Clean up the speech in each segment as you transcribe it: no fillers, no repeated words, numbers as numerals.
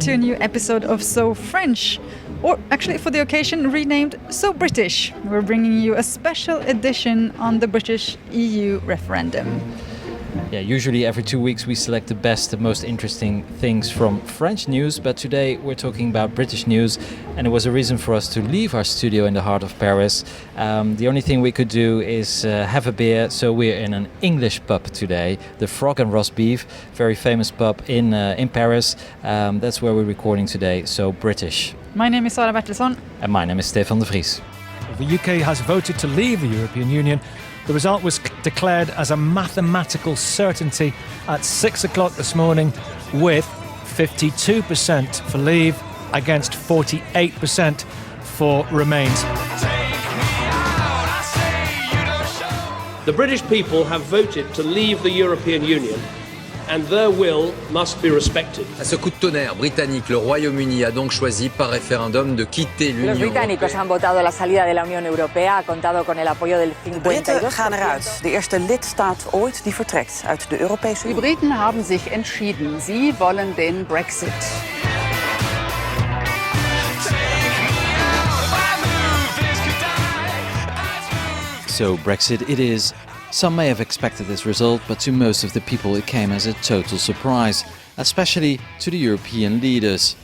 to a new episode of So French, or actually for the occasion renamed So British. We're bringing you a special edition on the British EU referendum. Yeah, usually every 2 weeks we select the best, the most interesting things from French news, but today we're talking about British news, and it was a reason for us to leave our studio in the heart of Paris. The only thing we could do is have a beer, so we're in an English pub today, the Frog and Roast Beef, very famous pub in Paris. That's where we're recording today, so British. My name is Sara Bertilsson. And my name is Stefan Vries. The UK has voted to leave the European Union. The result was declared as a mathematical certainty at 6 o'clock this morning, with 52% for leave against 48% for remains. The British people have voted to leave the European Union, and their will must be respected. À ce coup de tonnerre britannique, le Royaume-Uni a donc choisi par référendum de quitter l'Union Los británicos han votado la salida de la Unión Europea, ha contado con el apoyo del 52%. De Britten gaan eruit. De eerste lidstaat ooit die vertrekt uit de Europese Unie. Die Briten haben sich entschieden. Sie wollen den Brexit. So Brexit it is. Some may have expected this result, but to most of the people it came as a total surprise, especially to the European leaders.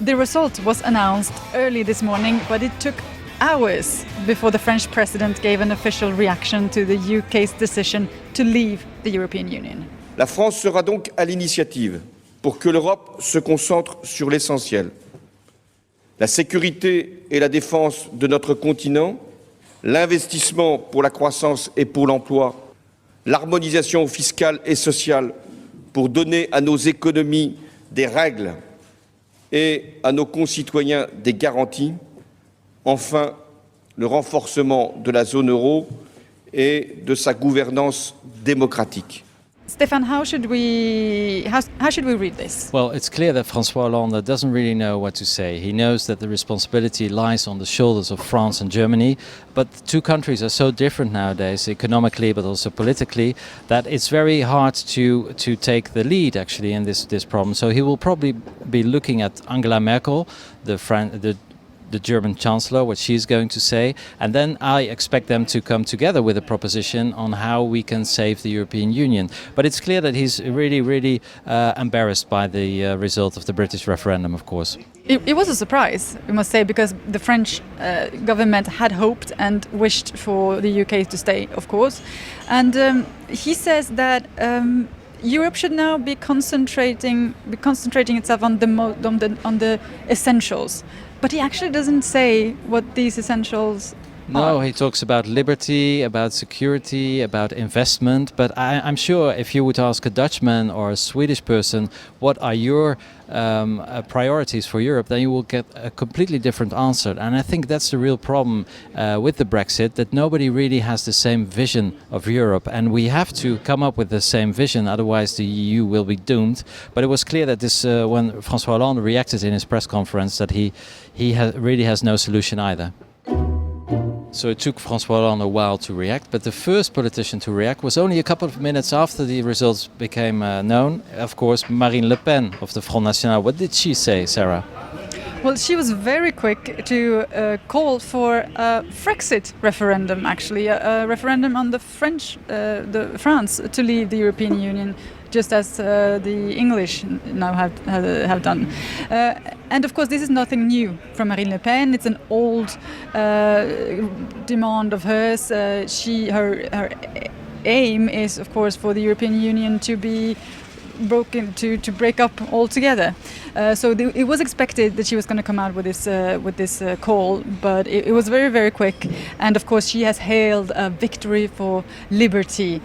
The result was announced early this morning, but it took hours before the French president gave an official reaction to the UK's decision to leave the European Union. La France sera donc à l'initiative pour que l'Europe se concentre sur l'essentiel. La sécurité et la défense de notre continent, l'investissement pour la croissance et pour l'emploi, l'harmonisation fiscale et sociale pour donner à nos économies des règles et à nos concitoyens des garanties, enfin le renforcement de la zone euro et de sa gouvernance démocratique. Stefan, how should we read this? Well, it's clear that François Hollande doesn't really know what to say. He knows that the responsibility lies on the shoulders of France and Germany, but the two countries are so different nowadays, economically but also politically, that it's very hard to take the lead actually in this problem. So he will probably be looking at Angela Merkel, the German Chancellor, what she's going to say, and then I expect them to come together with a proposition on how we can save the European Union. But it's clear that he's really embarrassed by the result of the British referendum, of course. It was a surprise, we must say, because the French government had hoped and wished for the UK to stay, of course. And he says that Europe should now be concentrating itself on the essentials. But he actually doesn't say what these essentials are. No, he talks about liberty, about security, about investment. But I'm sure if you would ask a Dutchman or a Swedish person, what are your priorities for Europe, then you will get a completely different answer. And I think that's the real problem with the Brexit, that nobody really has the same vision of Europe. And we have to come up with the same vision, otherwise the EU will be doomed. But it was clear that this, when François Hollande reacted in his press conference, that he really has no solution either. So it took François Hollande a while to react, but the first politician to react was only a couple of minutes after the results became known. Of course, Marine Le Pen of the Front National. What did she say, Sara? Well, she was very quick to call for a Brexit referendum, actually, a referendum on the France to leave the European Union, just as the English now have done. And of course, this is nothing new from Marine Le Pen. It's an old demand of hers. Her aim is, of course, for the European Union to be broken, to break up altogether. So it was expected that she was going to come out with this call, but it was very quick. And of course, she has hailed a victory for liberty,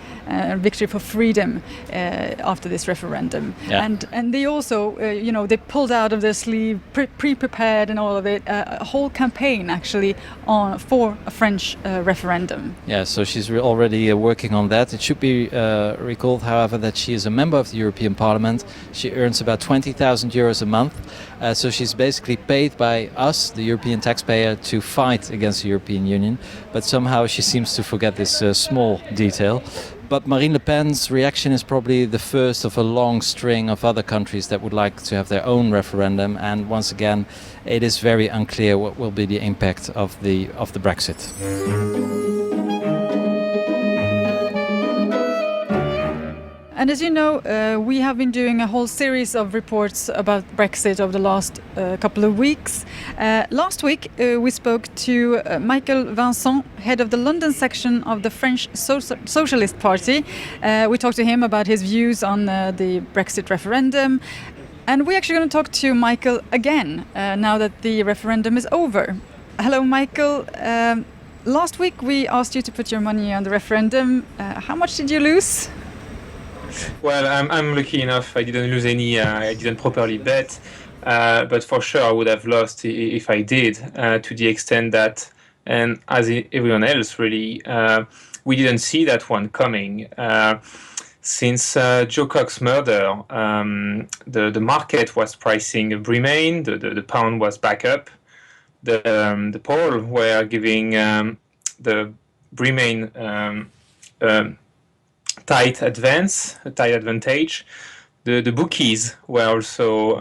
victory for freedom after this referendum. Yeah. And they also, they pulled out of their sleeve, pre-prepared and all of it, a whole campaign actually for a French referendum. Yeah, so she's already working on that. It should be recalled, however, that she is a member of the European Parliament. She earns about 20,000 euros a month. So she's basically paid by us, the European taxpayer, to fight against the European Union. But somehow she seems to forget this small detail. But Marine Le Pen's reaction is probably the first of a long string of other countries that would like to have their own referendum. And once again, it is very unclear what will be the impact of the Brexit. And as you know, we have been doing a whole series of reports about Brexit over the last couple of weeks. Last week, we spoke to Michael Vincent, head of the London section of the French Socialist Party. We talked to him about his views on the Brexit referendum. And we're actually going to talk to Michael again now that the referendum is over. Hello, Michael. Last week, we asked you to put your money on the referendum. How much did you lose? Well, I'm lucky enough. I didn't lose any. I didn't properly bet, but for sure I would have lost if I did. To the extent that, and as everyone else, really, we didn't see that one coming. Since Joe Cox's murder, the market was pricing Remain. The pound was back up. The poll were giving the Remain tight advantage. The bookies were also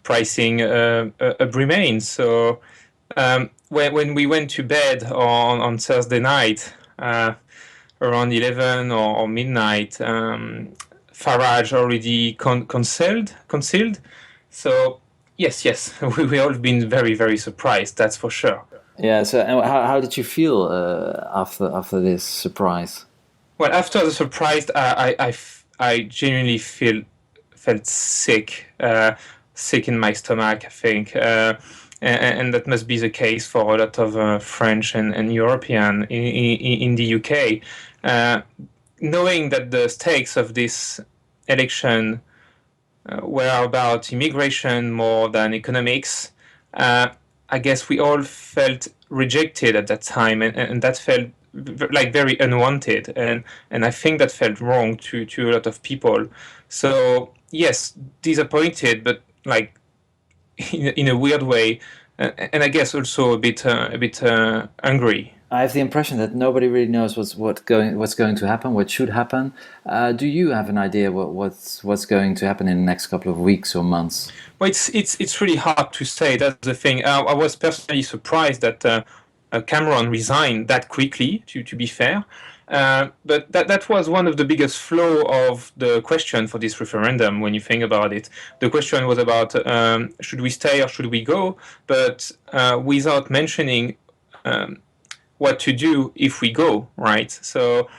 pricing a Remain. So when we went to bed on Thursday night around 11 or midnight, Farage already concealed. So yes, we all been very, very surprised. That's for sure. Yeah. So how did you feel after this surprise? Well, after the surprise, I genuinely felt sick in my stomach, I think, and that must be the case for a lot of French and European in the UK. Knowing that the stakes of this election were about immigration more than economics, I guess we all felt rejected at that time, and that felt like very unwanted, and I think that felt wrong to a lot of people. So yes, disappointed, but like in a weird way, and I guess also a bit angry. I have the impression that nobody really knows what's going to happen, what should happen. Do you have an idea what's going to happen in the next couple of weeks or months? Well, it's really hard to say. That's the thing. I was personally surprised that Cameron resigned that quickly, to be fair. But that was one of the biggest flaw of the question for this referendum, when you think about it. The question was about should we stay or should we go, but without mentioning what to do if we go, right? So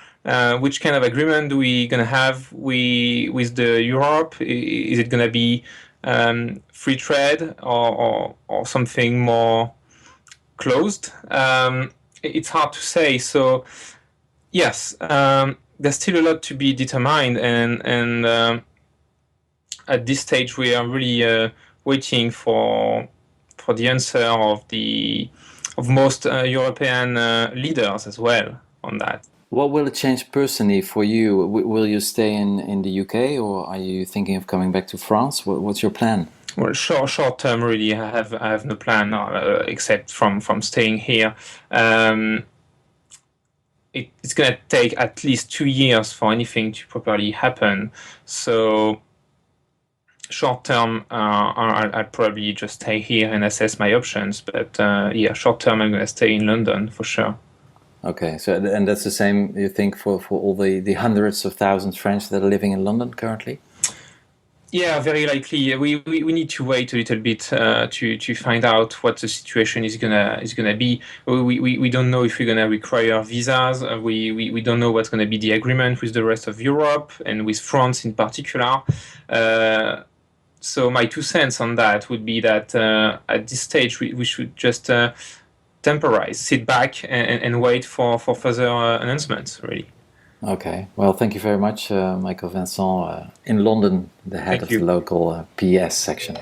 which kind of agreement do we going to have with the Europe? Is it going to be free trade or something more closed? It's hard to say. So yes, there's still a lot to be determined, and at this stage we are really waiting for the answer of most European leaders as well on that. What will it change personally for you? Will you stay in the UK, or are you thinking of coming back to France? What's your plan? Well, short term, really, I have no plan except from staying here. It's going to take at least 2 years for anything to properly happen. So short term, I'll probably just stay here and assess my options. But short term, I'm going to stay in London for sure. Okay, so and that's the same, you think, for all the hundreds of thousands French that are living in London currently? Yeah, very likely. We need to wait a little bit to find out what the situation is gonna be. We don't know if we're gonna require visas. We don't know what's gonna be the agreement with the rest of Europe and with France in particular. So my 2 cents on that would be that at this stage we should just temporize, sit back and wait for further announcements, really. Okay, well, thank you very much, Michael Vincent, in London, the head of the local PS section.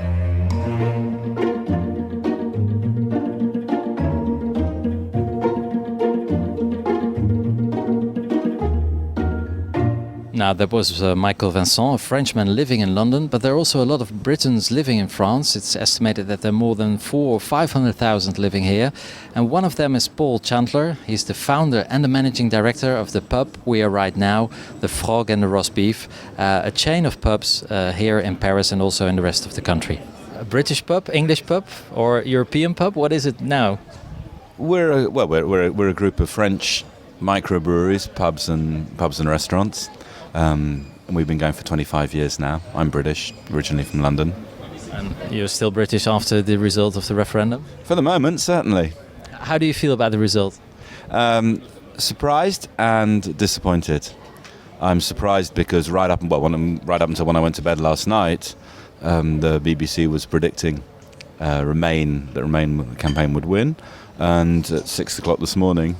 Now, there was Michael Vincent, a Frenchman living in London, but there are also a lot of Britons living in France. It's estimated that there are more than 400,000 or 500,000 living here. And one of them is Paul Chandler. He's the founder and the managing director of the pub we are right now, the Frog and the Roast Beef, a chain of pubs here in Paris and also in the rest of the country. A British pub, English pub, or European pub? What is it now? We're a group of French microbreweries, pubs and restaurants. And we've been going for 25 years now. I'm British, originally from London. And you're still British after the result of the referendum? For the moment, certainly. How do you feel about the result? Surprised and disappointed. I'm surprised because right up until when I went to bed last night, the BBC was predicting the Remain campaign would win, and at 6 o'clock this morning,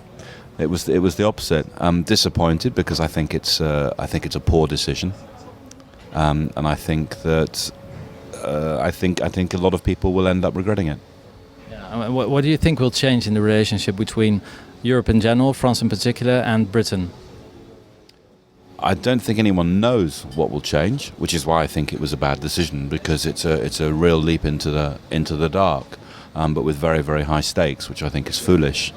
it was the opposite. I'm disappointed because I think it's a poor decision, and I think that I think a lot of people will end up regretting it. Yeah. What do you think will change in the relationship between Europe in general, France in particular, and Britain? I don't think anyone knows what will change, which is why I think it was a bad decision, because it's a real leap into the dark. But with very, very high stakes, which I think is foolish.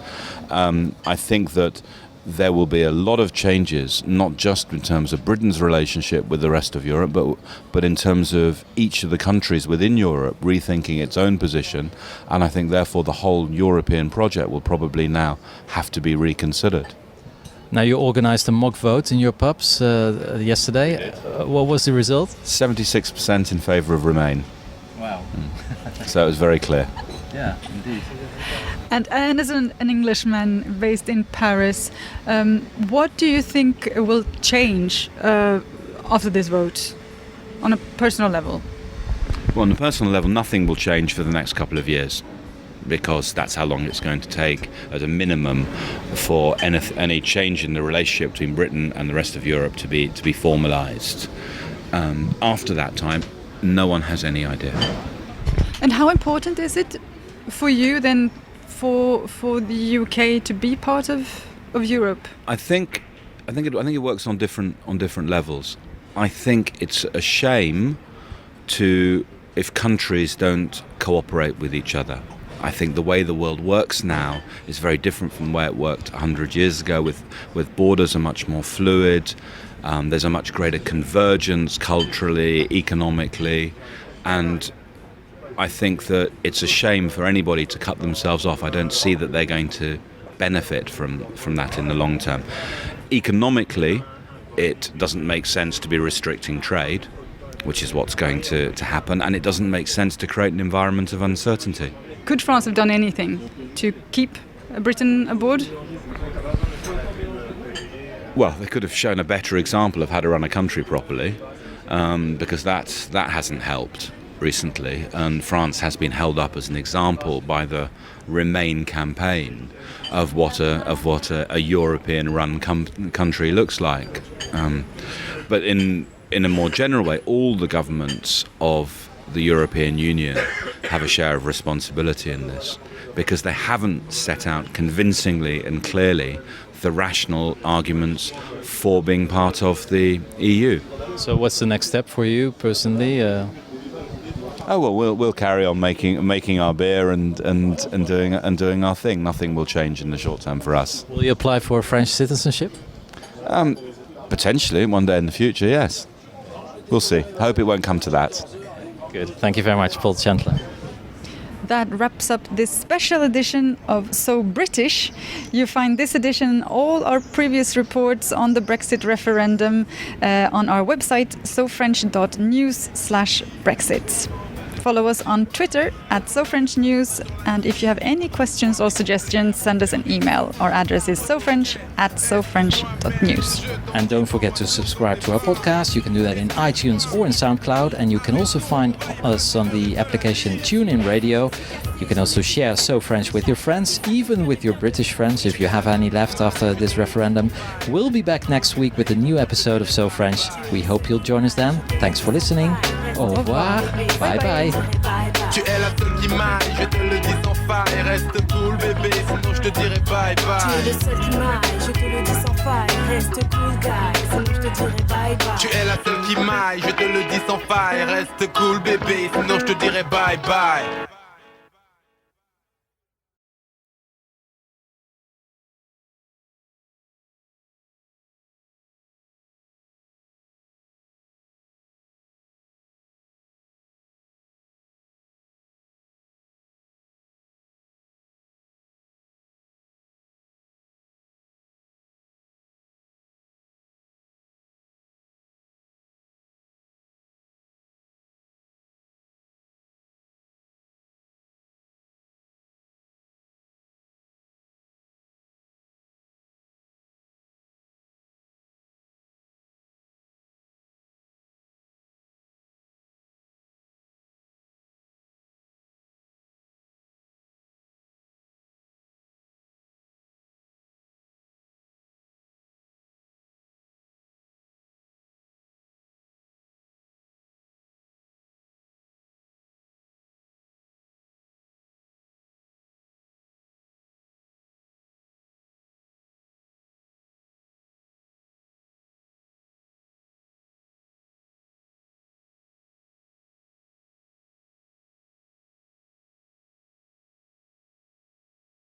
I think that there will be a lot of changes, not just in terms of Britain's relationship with the rest of Europe, but in terms of each of the countries within Europe rethinking its own position. And I think, therefore, the whole European project will probably now have to be reconsidered. Now, you organised a mock vote in your pubs yesterday. What was the result? 76% in favour of Remain. Wow. So it was very clear. Yeah, indeed. And as an Englishman based in Paris, what do you think will change after this vote on a personal level? Well, on a personal level, nothing will change for the next couple of years, because that's how long it's going to take, at a minimum, for any change in the relationship between Britain and the rest of Europe to be formalised. After that time, no one has any idea. And how important is it for you then for the UK to be part of Europe? I think it works on different levels. I think it's a shame if countries don't cooperate with each other. I think the way the world works now is very different from the way it worked 100 years ago, with borders are much more fluid. There's a much greater convergence culturally, economically, and I think that it's a shame for anybody to cut themselves off. I don't see that they're going to benefit from that in the long term. Economically, it doesn't make sense to be restricting trade, which is what's going to happen, and it doesn't make sense to create an environment of uncertainty. Could France have done anything to keep Britain aboard? Well, they could have shown a better example of how to run a country properly, because that hasn't helped recently, and France has been held up as an example by the Remain campaign of what a European-run country looks like. But in a more general way, all the governments of the European Union have a share of responsibility in this, because they haven't set out convincingly and clearly the rational arguments for being part of the EU. So what's the next step for you personally? Oh well, we'll carry on making our beer and doing our thing. Nothing will change in the short term for us. Will you apply for French citizenship? Potentially, one day in the future, yes. We'll see. I hope it won't come to that. Good. Thank you very much, Paul Chandler. That wraps up this special edition of So British. You find this edition and all our previous reports on the Brexit referendum on our website, sofrench.news/Brexit. Follow us on Twitter @SoFrenchNews, and if you have any questions or suggestions, send us an email. Our address is sofrench@sofrench.news. And don't forget to subscribe to our podcast. You can do that in iTunes or in SoundCloud, and you can also find us on the application TuneIn Radio. You can also share So French with your friends, even with your British friends, if you have any left after this referendum. We'll be back next week with a new episode of So French. We hope you'll join us then. Thanks for listening. Au revoir. Bye bye. Tu es la seule image, je te le dis en faille. Reste cool bébé, sinon je te dirai bye bye. Tu es le seul qui m'aille, je te le dis sans faille. Reste cool guy, sinon je te dirai bye bye. Tu es la seule qui m'aille, je te le dis sans faille. Reste cool bébé, sinon je te dirai bye bye.